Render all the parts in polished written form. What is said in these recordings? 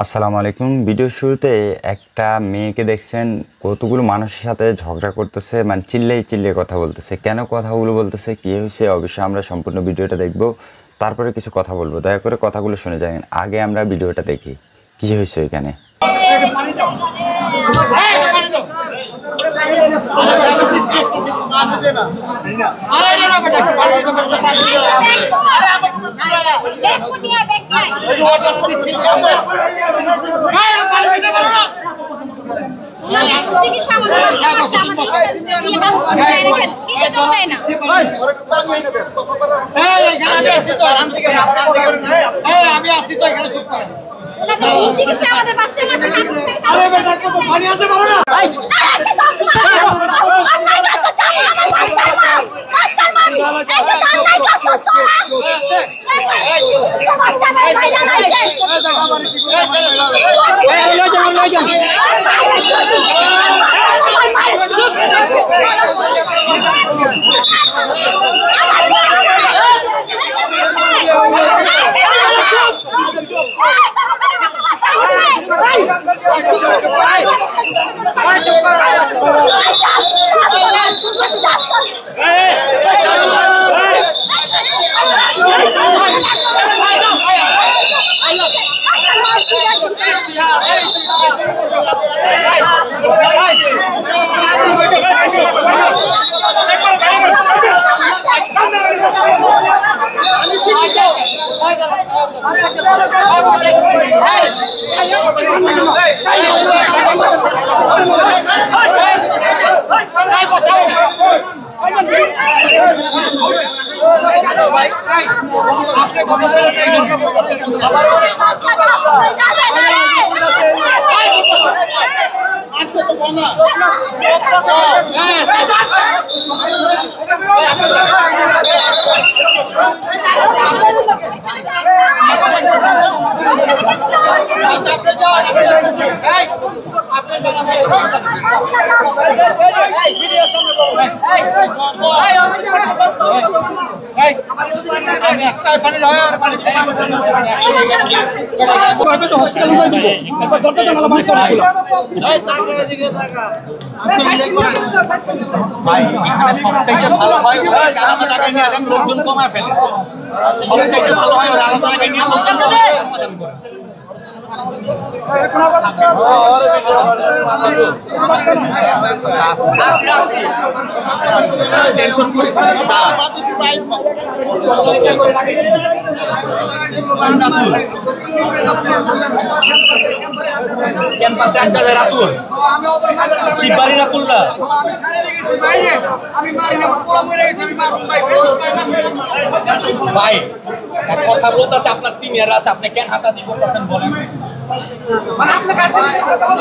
আসসালামু আলাইকুম। ভিডিও শুরুতে একটা মেয়েকে দেখছেন কতগুলো মানুষের সাথে ঝগড়া করতেছে, মানে চিল্লিয়ে কথা বলতেছে। কেন কথাগুলো বলতেছে, কি হয়েছে, অবশ্যই আমরা সম্পূর্ণ ভিডিওটা দেখব, তারপরে কিছু কথা বলবো। দয়া করে কথাগুলো শুনে যাবেন। আগে আমরা ভিডিওটা দেখি কি হয়েছে এখানে। আমি আসছি তো এখানে চুপ করেন। সবচাইতে ভালো হয় আলাদা জায়গায় নিয়ে লোকজন কমায় ফেলে। সবচাইতে ভালো হয় ওরা আলাদা জায়গায় নিয়ে লোকজন সমাধান করে। টেনশন করিস না, ক্যাম্পাসে একটা যায় রাতুল, শিববাড়ি রাতুল না ভাই কথা বলতেছে। আপনার সিনিয়র আছে, আপনি কেন হাতাহাতি করতেছেন বলেন?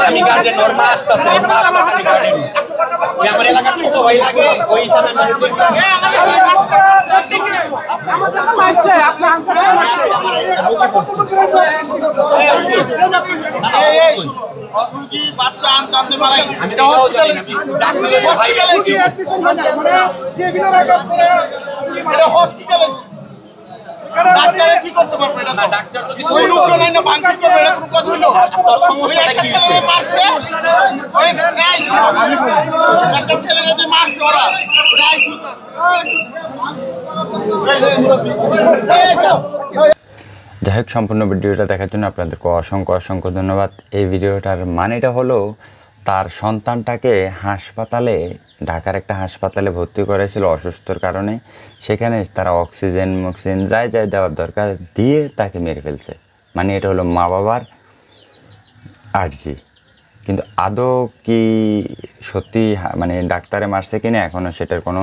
আমি গার্জেন নর্মা আসতেছে, আমার এলাকার ছোট ভাই লাগে, ওই হিসাবে বাচ্চা আনতে আনতে মারা গেছে। ডাক্তারে কি করতে পারবে না? ডাক্তার তো কিছু ওই রোগটা নাই না, বাংকি করবে না, কোনো কথা হলো। তোর সমস্যাটা কি? ছেলে মারছে, ওই গাইস একটা ছেলেরে যে মারছে ওরা গাইস যাই হোক, সম্পূর্ণ ভিডিওটা দেখার জন্য আপনাদেরকে অসংখ্য ধন্যবাদ। এই ভিডিওটার মানেটা হলো, তার সন্তানটাকে ঢাকার একটা হাসপাতালে ভর্তি করেছিল অসুস্থর কারণে। সেখানে তারা অক্সিজেন যাই দেওয়ার দরকার দিয়ে তাকে মেরে ফেলছে। মানে এটা হলো মা বাবার আর্জি। কিন্তু আদৌ কি সত্যি মানে ডাক্তারে মারছে কিনা এখনও সেটার কোনো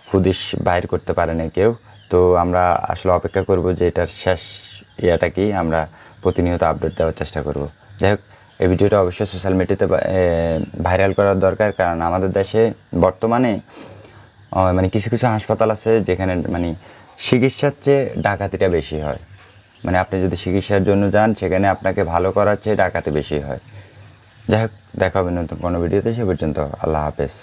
হুদিস বাইর করতে পারেনি কেউ। তো আমরা আসলে অপেক্ষা করব যে এটার শেষ ইয়াটা কি, আমরা প্রতিনিয়ত আপডেট দেওয়ার চেষ্টা করব। যাই হোক, এই ভিডিওটা অবশ্যই সোশ্যাল মিডিয়াতে ভাইরাল করার দরকার, কারণ আমাদের দেশে বর্তমানে মানে কিছু হাসপাতাল আছে যেখানে মানে চিকিৎসার চেয়ে ডাকাতিটা বেশি হয়। মানে আপনি যদি চিকিৎসার জন্য যান সেখানে আপনাকে ভালো করার চেয়ে টাকাতে বেশি হয়। যাই হোক, দেখা হবে নতুন কোনো ভিডিওতে, সে পর্যন্ত আল্লাহ হাফেজ।